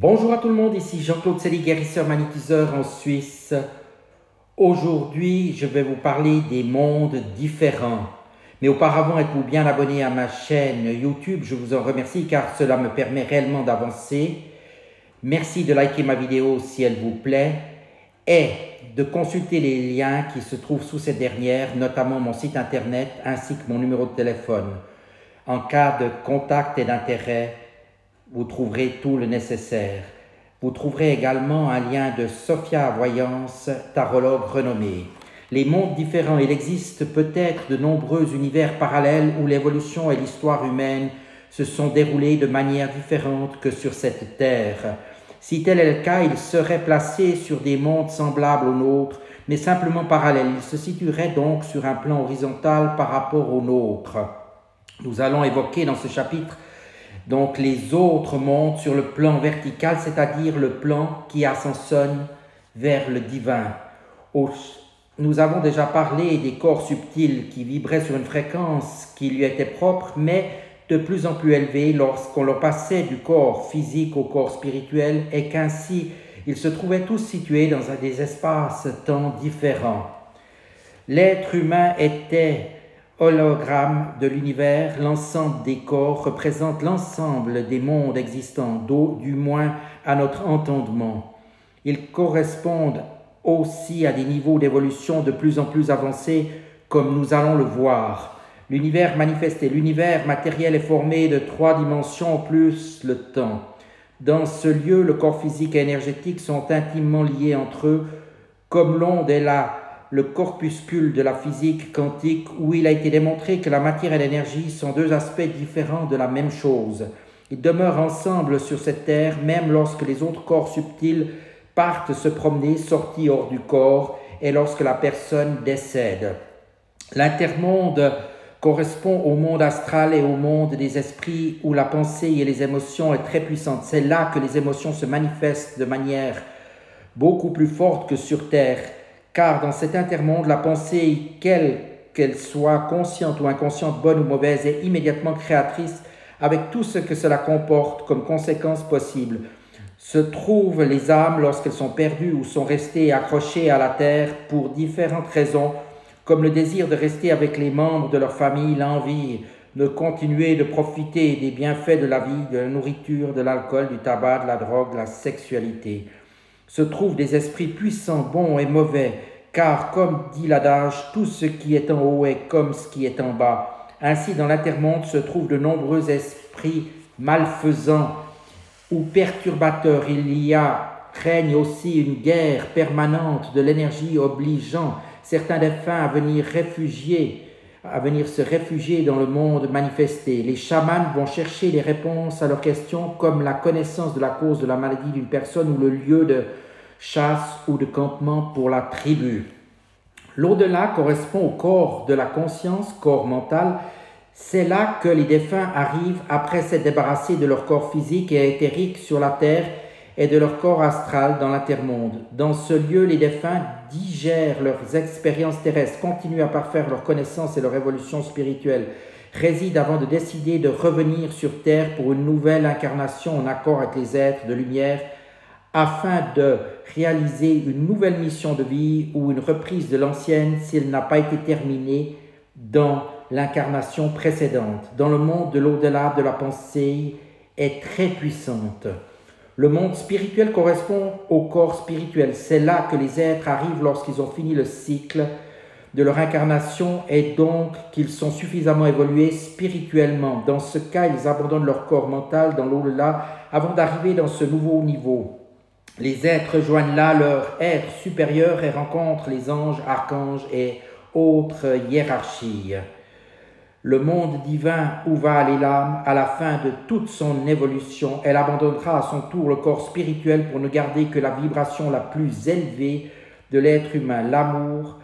Bonjour à tout le monde, ici Jean-Claude Sely, guérisseur magnétiseur en Suisse. Aujourd'hui, je vais vous parler des mondes différents. Mais auparavant, êtes-vous bien abonné à ma chaîne YouTube? Je vous en remercie car cela me permet réellement d'avancer. Merci de liker ma vidéo si elle vous plaît et de consulter les liens qui se trouvent sous cette dernière, notamment mon site internet ainsi que mon numéro de téléphone. En cas de contact et d'intérêt, vous trouverez tout le nécessaire. Vous trouverez également un lien de Sophia Voyance, tarologue renommée. Les mondes différents, il existe peut-être de nombreux univers parallèles où l'évolution et l'histoire humaine se sont déroulées de manière différente que sur cette terre. Si tel est le cas, ils seraient placés sur des mondes semblables aux nôtres, mais simplement parallèles. Ils se situeraient donc sur un plan horizontal par rapport aux nôtres. Nous allons évoquer dans ce chapitre donc les autres mondes sur le plan vertical, c'est-à-dire le plan qui ascensionne vers le divin. Nous avons déjà parlé des corps subtils qui vibraient sur une fréquence qui lui était propre, mais de plus en plus élevée lorsqu'on leur passait du corps physique au corps spirituel et qu'ainsi ils se trouvaient tous situés dans des espaces-temps différents. L'être humain était hologramme de l'univers, l'ensemble des corps représente l'ensemble des mondes existants, du moins à notre entendement. Ils correspondent aussi à des niveaux d'évolution de plus en plus avancés, comme nous allons le voir. L'univers manifesté, l'univers matériel est formé de 3 dimensions plus le temps. Dans ce lieu, le corps physique et énergétique sont intimement liés entre eux, comme l'onde est le corpuscule de la physique quantique où il a été démontré que la matière et l'énergie sont 2 aspects différents de la même chose. Ils demeurent ensemble sur cette terre même lorsque les autres corps subtils partent se promener, sortis hors du corps et lorsque la personne décède. L'intermonde correspond au monde astral et au monde des esprits où la pensée et les émotions est très puissante. C'est là que les émotions se manifestent de manière beaucoup plus forte que sur terre. Car dans cet intermonde, la pensée, qu'elle soit consciente ou inconsciente, bonne ou mauvaise, est immédiatement créatrice avec tout ce que cela comporte comme conséquence possible. Se trouvent les âmes lorsqu'elles sont perdues ou sont restées accrochées à la terre pour différentes raisons, comme le désir de rester avec les membres de leur famille, l'envie de continuer de profiter des bienfaits de la vie, de la nourriture, de l'alcool, du tabac, de la drogue, de la sexualité. Se trouvent des esprits puissants, bons et mauvais, car comme dit l'adage, tout ce qui est en haut est comme ce qui est en bas. Ainsi, dans l'intermonde se trouvent de nombreux esprits malfaisants ou perturbateurs. Règne aussi une guerre permanente de l'énergie obligeant certains défunts à venir se réfugier dans le monde manifesté. Les chamans vont chercher les réponses à leurs questions comme la connaissance de la cause de la maladie d'une personne ou le lieu de chasse ou de campement pour la tribu. L'au-delà correspond au corps de la conscience, corps mental. C'est là que les défunts arrivent après s'être débarrassés de leur corps physique et éthérique sur la terre et de leur corps astral dans l'intermonde. Dans ce lieu, les défunts digèrent leurs expériences terrestres, continuent à parfaire leurs connaissances et leur évolution spirituelle, résident avant de décider de revenir sur terre pour une nouvelle incarnation en accord avec les êtres de lumière afin de réaliser une nouvelle mission de vie ou une reprise de l'ancienne si elle n'a pas été terminée dans l'incarnation précédente. Dans le monde de l'au-delà de la pensée est très puissante. Le monde spirituel correspond au corps spirituel. C'est là que les êtres arrivent lorsqu'ils ont fini le cycle de leur incarnation et donc qu'ils sont suffisamment évolués spirituellement. Dans ce cas, ils abandonnent leur corps mental dans l'au-delà avant d'arriver dans ce nouveau niveau. Les êtres rejoignent là leur être supérieur et rencontrent les anges, archanges et autres hiérarchies. Le monde divin où va aller l'âme à la fin de toute son évolution, elle abandonnera à son tour le corps spirituel pour ne garder que la vibration la plus élevée de l'être humain, l'amour.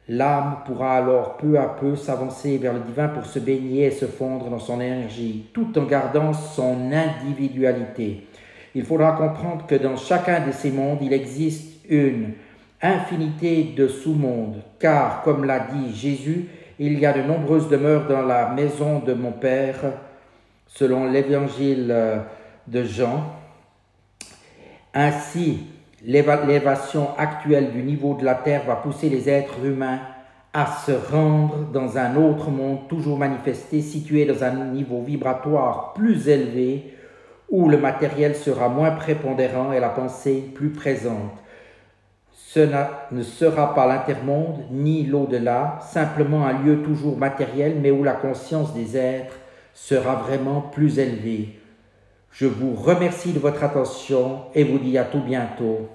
L'âme pourra alors peu à peu s'avancer vers le divin pour se baigner et se fondre dans son énergie, tout en gardant son individualité. Il faudra comprendre que dans chacun de ces mondes, il existe une infinité de sous-mondes, car, comme l'a dit Jésus, il y a de nombreuses demeures dans la maison de mon Père, selon l'évangile de Jean. Ainsi, l'élévation actuelle du niveau de la Terre va pousser les êtres humains à se rendre dans un autre monde toujours manifesté, situé dans un niveau vibratoire plus élevé, où le matériel sera moins prépondérant et la pensée plus présente. Ce ne sera pas l'intermonde ni l'au-delà, simplement un lieu toujours matériel, mais où la conscience des êtres sera vraiment plus élevée. Je vous remercie de votre attention et vous dis à tout bientôt.